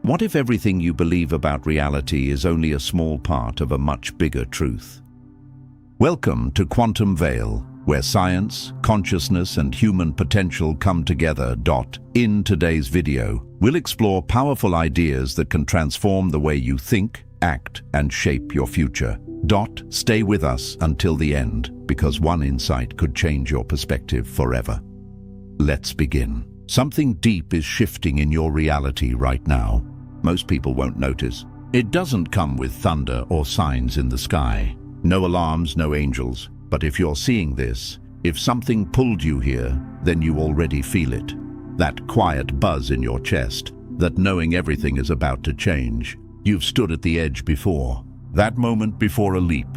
What if everything you believe about reality is only a small part of a much bigger truth? Welcome to Quantum Veil, where science, consciousness, and human potential come together. In today's video, we'll explore powerful ideas that can transform the way you think, act, and shape your future. Stay with us until the end, because one insight could change your perspective forever. Let's begin. Something deep is shifting in your reality right now. Most people won't notice. It doesn't come with thunder or signs in the sky. No alarms, no angels. But if you're seeing this, if something pulled you here, then you already feel it. That quiet buzz in your chest, that knowing everything is about to change. You've stood at the edge before. That moment before a leap,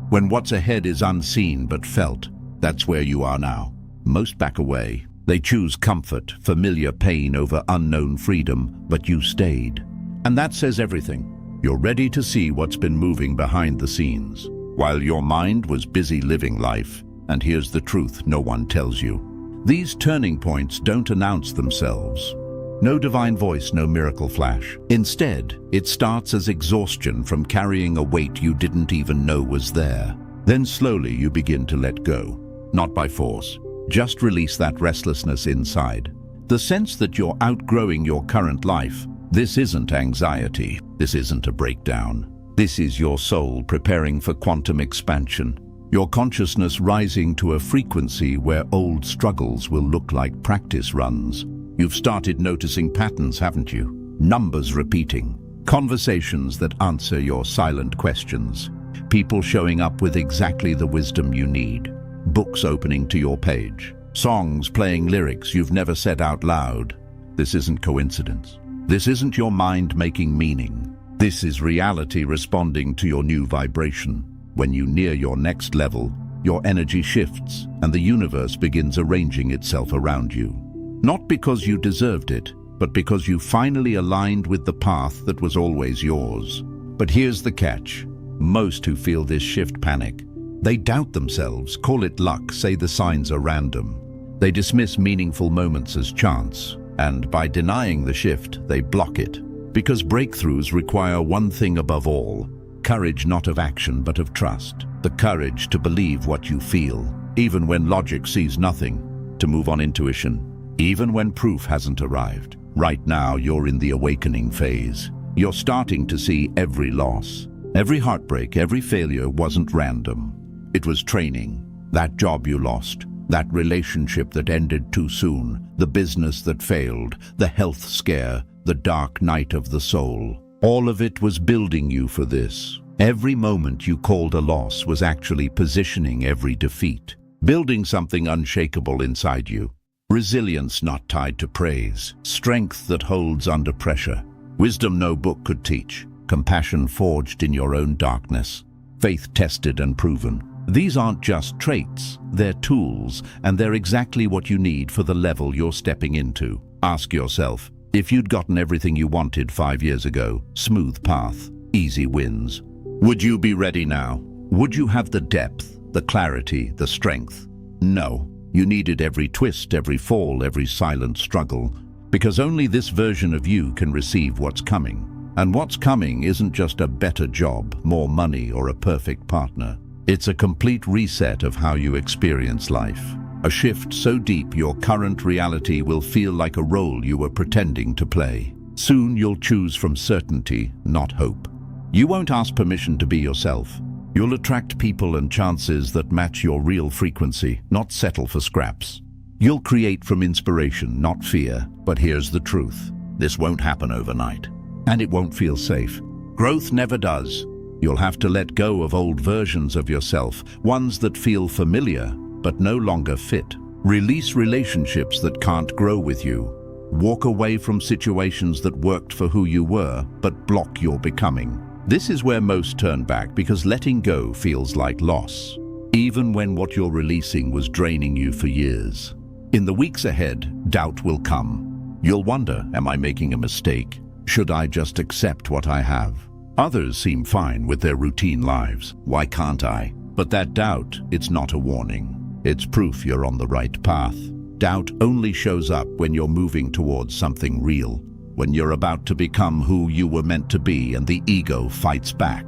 when what's ahead is unseen but felt. That's where you are now. Most back away. They choose comfort, familiar pain over unknown freedom, but you stayed. And that says everything. You're ready to see what's been moving behind the scenes, while your mind was busy living life. And here's the truth no one tells you. These turning points don't announce themselves. No divine voice, no miracle flash. Instead, it starts as exhaustion from carrying a weight you didn't even know was there. Then slowly you begin to let go. Not by force. Just release that restlessness inside. The sense that you're outgrowing your current life. This isn't anxiety. This isn't a breakdown. This is your soul preparing for quantum expansion. Your consciousness rising to a frequency where old struggles will look like practice runs. You've started noticing patterns, haven't you? Numbers repeating. Conversations that answer your silent questions. People showing up with exactly the wisdom you need. Books opening to your page. Songs playing lyrics you've never said out loud. This isn't coincidence. This isn't your mind making meaning. This is reality responding to your new vibration. When you near your next level, your energy shifts and the universe begins arranging itself around you. Not because you deserved it, but because you finally aligned with the path that was always yours. But here's the catch. Most who feel this shift panic. They doubt themselves, call it luck, say the signs are random. They dismiss meaningful moments as chance, and by denying the shift, they block it. Because breakthroughs require one thing above all: courage not of action but of trust. The courage to believe what you feel, even when logic sees nothing, to move on intuition, even when proof hasn't arrived. Right now, you're in the awakening phase. You're starting to see every loss. Every heartbreak, every failure wasn't random. It was training. That job you lost, that relationship that ended too soon, the business that failed, the health scare, the dark night of the soul. All of it was building you for this. Every moment you called a loss was actually positioning every defeat, building something unshakable inside you. Resilience not tied to praise, strength that holds under pressure, wisdom no book could teach, compassion forged in your own darkness, faith tested and proven. These aren't just traits, they're tools, and they're exactly what you need for the level you're stepping into. Ask yourself, if you'd gotten everything you wanted 5 years ago, smooth path, easy wins, would you be ready now? Would you have the depth, the clarity, the strength? No. You needed every twist, every fall, every silent struggle, because only this version of you can receive what's coming. And what's coming isn't just a better job, more money, or a perfect partner. It's a complete reset of how you experience life. A shift so deep your current reality will feel like a role you were pretending to play. Soon you'll choose from certainty, not hope. You won't ask permission to be yourself. You'll attract people and chances that match your real frequency, not settle for scraps. You'll create from inspiration, not fear. But here's the truth. This won't happen overnight. And it won't feel safe. Growth never does. You'll have to let go of old versions of yourself, ones that feel familiar but no longer fit. Release relationships that can't grow with you. Walk away from situations that worked for who you were but block your becoming. This is where most turn back, because letting go feels like loss, even when what you're releasing was draining you for years. In the weeks ahead, doubt will come. You'll wonder, am I making a mistake? Should I just accept what I have? Others seem fine with their routine lives. Why can't I? But that doubt, it's not a warning. It's proof you're on the right path. Doubt only shows up when you're moving towards something real. when you're about to become who you were meant to be and the ego fights back.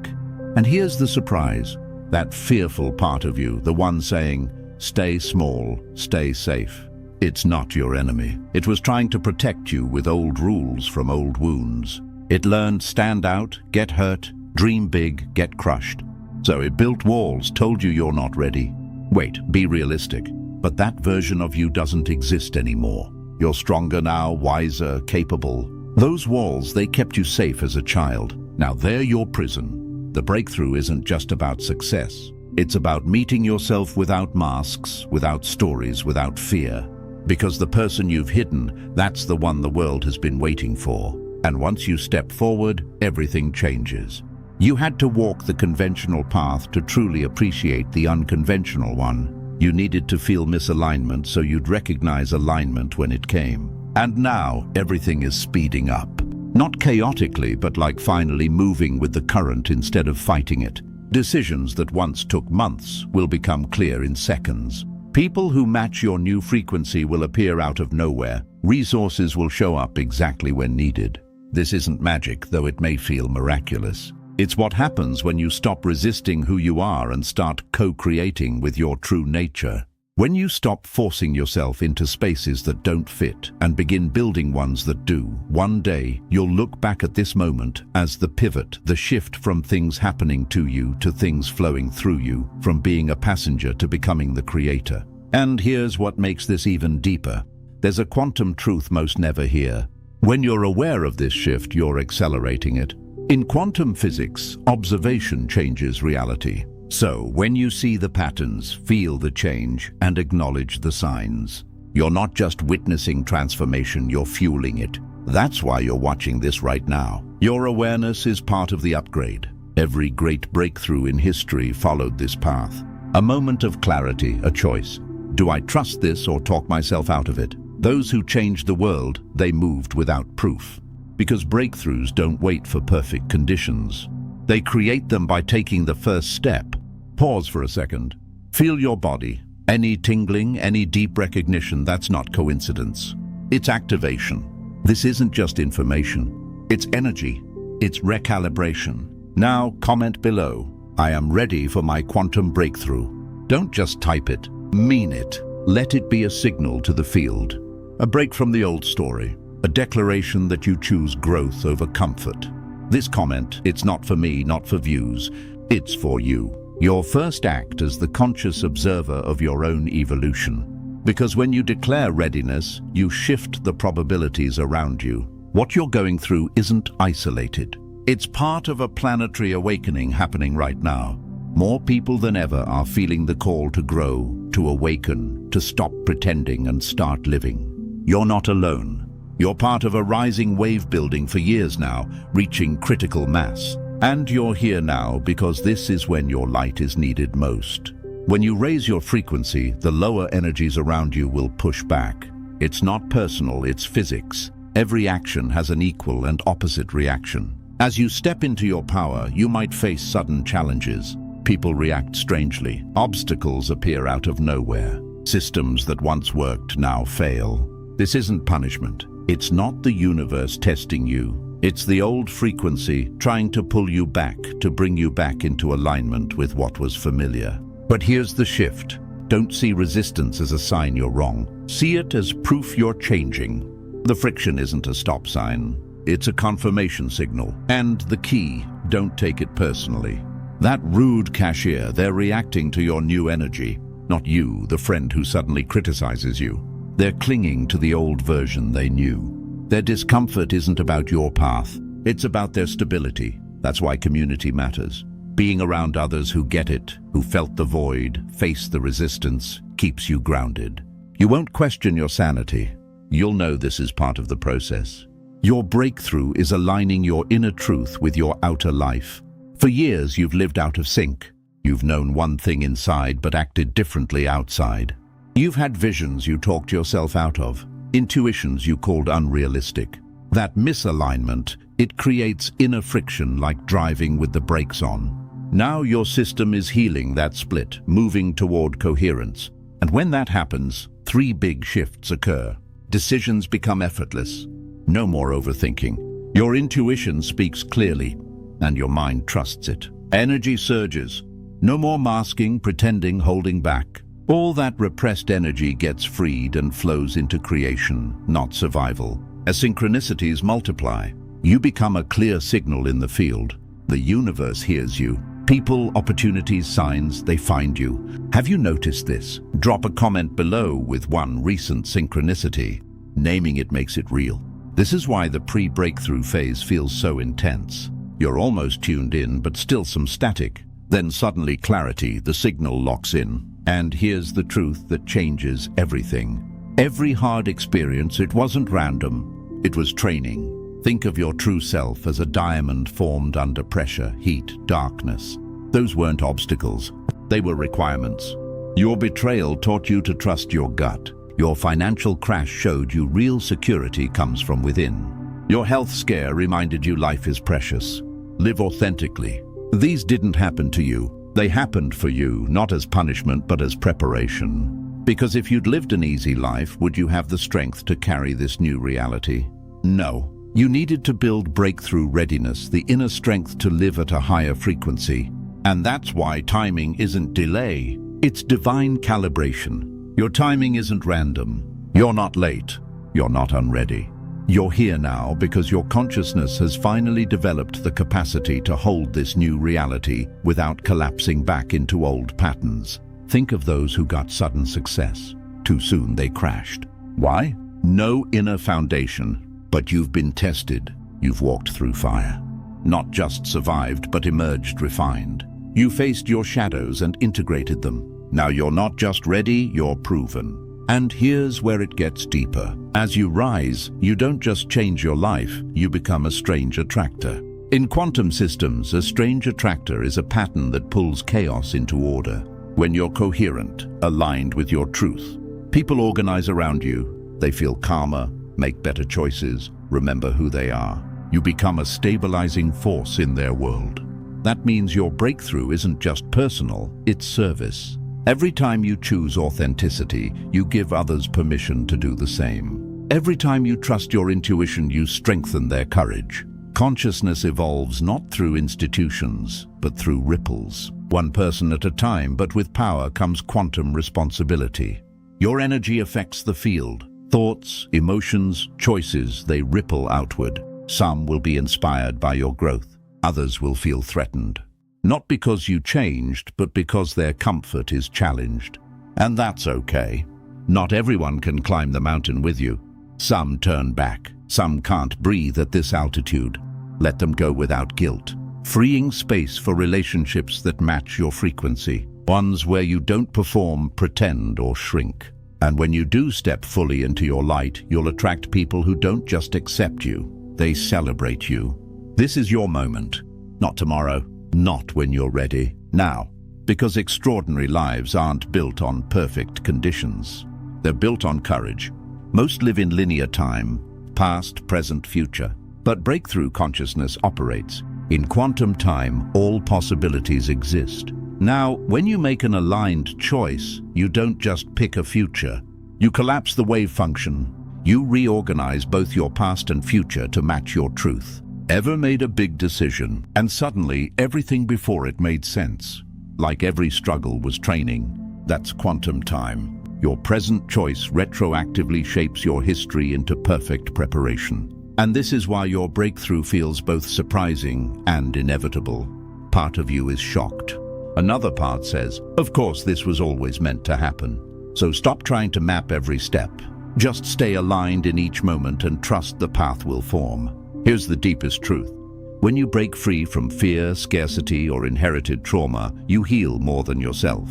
And here's the surprise, that fearful part of you, the one saying, stay small, stay safe. It's not your enemy. It was trying to protect you with old rules from old wounds. It learned stand out, get hurt, dream big, get crushed. So it built walls, told you you're not ready. Wait, be realistic. But that version of you doesn't exist anymore. You're stronger now, wiser, capable. Those walls, they kept you safe as a child. Now they're your prison. The breakthrough isn't just about success. It's about meeting yourself without masks, without stories, without fear. Because the person you've hidden, that's the one the world has been waiting for. And once you step forward, everything changes. You had to walk the conventional path to truly appreciate the unconventional one. You needed to feel misalignment so you'd recognize alignment when it came. And now, everything is speeding up. Not chaotically, but like finally moving with the current instead of fighting it. Decisions that once took months will become clear in seconds. People who match your new frequency will appear out of nowhere. Resources will show up exactly when needed. This isn't magic, though it may feel miraculous. It's what happens when you stop resisting who you are and start co-creating with your true nature. When you stop forcing yourself into spaces that don't fit and begin building ones that do, one day you'll look back at this moment as the pivot, the shift from things happening to you to things flowing through you, from being a passenger to becoming the creator. And here's what makes this even deeper. There's a quantum truth most never hear. When you're aware of this shift, you're accelerating it. In quantum physics, observation changes reality. So, when you see the patterns, feel the change, and acknowledge the signs, you're not just witnessing transformation, you're fueling it. That's why you're watching this right now. Your awareness is part of the upgrade. Every great breakthrough in history followed this path. A moment of clarity, a choice. Do I trust this or talk myself out of it? Those who changed the world, they moved without proof. Because breakthroughs don't wait for perfect conditions. They create them by taking the first step. Pause for a second. Feel your body. Any tingling, any deep recognition, that's not coincidence. It's activation. This isn't just information. It's energy. It's recalibration. Now comment below. I am ready for my quantum breakthrough. Don't just type it. Mean it. Let it be a signal to the field. A break from the old story. A declaration that you choose growth over comfort. This comment, it's not for me, not for views. It's for you. Your first act as the conscious observer of your own evolution. Because when you declare readiness, you shift the probabilities around you. What you're going through isn't isolated. It's part of a planetary awakening happening right now. More people than ever are feeling the call to grow, to awaken, to stop pretending and start living. You're not alone. You're part of a rising wave building for years now, reaching critical mass. And you're here now because this is when your light is needed most. When you raise your frequency, the lower energies around you will push back. It's not personal, it's physics. Every action has an equal and opposite reaction. As you step into your power, you might face sudden challenges. People react strangely. Obstacles appear out of nowhere. Systems that once worked now fail. This isn't punishment. It's not the universe testing you. It's the old frequency trying to pull you back, to bring you back into alignment with what was familiar. But here's the shift. Don't see resistance as a sign you're wrong. See it as proof you're changing. The friction isn't a stop sign. It's a confirmation signal. And the key, don't take it personally. That rude cashier, they're reacting to your new energy. Not you, the friend who suddenly criticizes you. They're clinging to the old version they knew. Their discomfort isn't about your path. It's about their stability. That's why community matters. Being around others who get it, who felt the void, faced the resistance, keeps you grounded. You won't question your sanity. You'll know this is part of the process. Your breakthrough is aligning your inner truth with your outer life. For years, you've lived out of sync. You've known one thing inside but acted differently outside. You've had visions you talked yourself out of. Intuitions you called unrealistic. That misalignment, it creates inner friction like driving with the brakes on. Now your system is healing that split, moving toward coherence. And when that happens, three big shifts occur. Decisions become effortless. No more overthinking. Your intuition speaks clearly, and your mind trusts it. Energy surges. No more masking, pretending, holding back. All that repressed energy gets freed and flows into creation, not survival. As synchronicities multiply, you become a clear signal in the field. The universe hears you. People, opportunities, signs, they find you. Have you noticed this? Drop a comment below with one recent synchronicity. Naming it makes it real. This is why the pre-breakthrough phase feels so intense. You're almost tuned in, but still some static. Then suddenly clarity, the signal locks in. And here's the truth that changes everything. Every hard experience, it wasn't random. It was training. Think of your true self as a diamond formed under pressure, heat, darkness. Those weren't obstacles. They were requirements. Your betrayal taught you to trust your gut. Your financial crash showed you real security comes from within. Your health scare reminded you life is precious. Live authentically. These didn't happen to you. They happened for you, not as punishment, but as preparation. Because if you'd lived an easy life, would you have the strength to carry this new reality? No. You needed to build breakthrough readiness, the inner strength to live at a higher frequency. And that's why timing isn't delay, it's divine calibration. Your timing isn't random. You're not late. You're not unready. You're here now because your consciousness has finally developed the capacity to hold this new reality without collapsing back into old patterns. Think of those who got sudden success. Too soon they crashed. Why? No inner foundation. But you've been tested. You've walked through fire. Not just survived, but emerged refined. You faced your shadows and integrated them. Now you're not just ready, you're proven. And here's where it gets deeper. As you rise, you don't just change your life, you become a strange attractor. In quantum systems, a strange attractor is a pattern that pulls chaos into order. When you're coherent, aligned with your truth, people organize around you. They feel calmer, make better choices, remember who they are. You become a stabilizing force in their world. That means your breakthrough isn't just personal, it's service. Every time you choose authenticity, you give others permission to do the same. Every time you trust your intuition, you strengthen their courage. Consciousness evolves not through institutions, but through ripples. One person at a time, but with power comes quantum responsibility. Your energy affects the field. Thoughts, emotions, choices, they ripple outward. Some will be inspired by your growth. Others will feel threatened. Not because you changed, but because their comfort is challenged. And that's okay. Not everyone can climb the mountain with you. Some turn back. Some can't breathe at this altitude. Let them go without guilt. Freeing space for relationships that match your frequency. Ones where you don't perform, pretend, or shrink. And when you do step fully into your light, you'll attract people who don't just accept you, they celebrate you. This is your moment. Not tomorrow, not when you're ready. Now. Because extraordinary lives aren't built on perfect conditions. They're built on courage. Most live in linear time, past, present, future. But breakthrough consciousness operates. In quantum time, all possibilities exist. Now, when you make an aligned choice, you don't just pick a future. You collapse the wave function. You reorganize both your past and future to match your truth. Ever made a big decision, and suddenly everything before it made sense? Like every struggle was training. That's quantum time. Your present choice retroactively shapes your history into perfect preparation. And this is why your breakthrough feels both surprising and inevitable. Part of you is shocked. Another part says, of course this was always meant to happen. So stop trying to map every step. Just stay aligned in each moment and trust the path will form. Here's the deepest truth. When you break free from fear, scarcity, or inherited trauma, you heal more than yourself.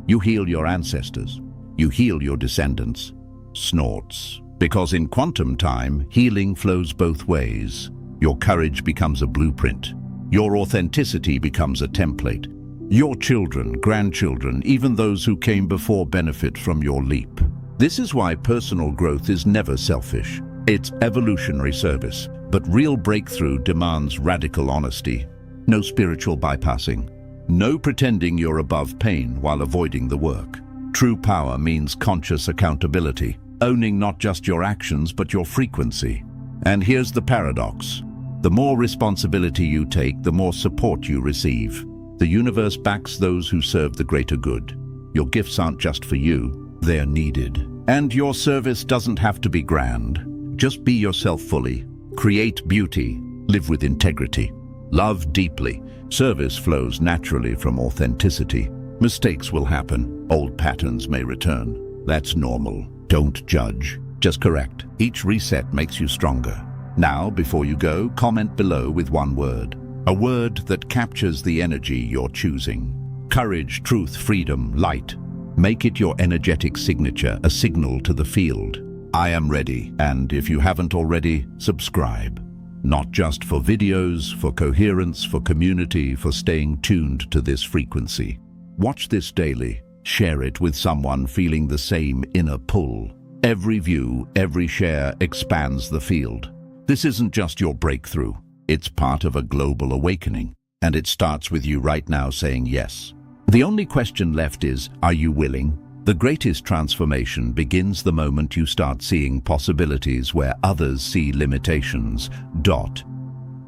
You heal your ancestors. You heal your descendants. Snorts. Because in quantum time, healing flows both ways. Your courage becomes a blueprint. Your authenticity becomes a template. Your children, grandchildren, even those who came before benefit from your leap. This is why personal growth is never selfish. It's evolutionary service. But real breakthrough demands radical honesty. No spiritual bypassing. No pretending you're above pain while avoiding the work. True power means conscious accountability, owning not just your actions but your frequency. And here's the paradox. The more responsibility you take, the more support you receive. The universe backs those who serve the greater good. Your gifts aren't just for you, they're needed. And your service doesn't have to be grand. Just be yourself fully. Create beauty. Live with integrity. Love deeply. Service flows naturally from authenticity. Mistakes will happen. Old patterns may return. That's normal. Don't judge. Just correct. Each reset makes you stronger. Now, before you go, comment below with one word. A word that captures the energy you're choosing. Courage, truth, freedom, light. Make it your energetic signature, a signal to the field. I am ready, and if you haven't already, subscribe. Not just for videos, for coherence, for community, for staying tuned to this frequency. Watch this daily. Share it with someone feeling the same inner pull. Every view, every share expands the field. This isn't just your breakthrough. It's part of a global awakening, and it starts with you right now saying yes. The only question left is, are you willing? The greatest transformation begins the moment you start seeing possibilities where others see limitations.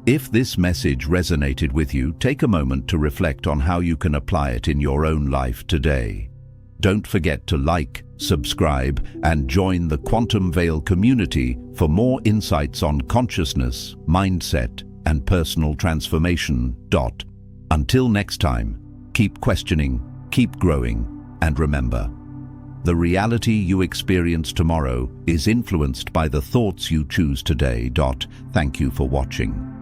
If this message resonated with you, take a moment to reflect on how you can apply it in your own life today. Don't forget to like, subscribe, and join the Quantum Veil community for more insights on consciousness, mindset, and personal transformation. Until next time, keep questioning, keep growing, and remember, the reality you experience tomorrow is influenced by the thoughts you choose today. Thank you for watching.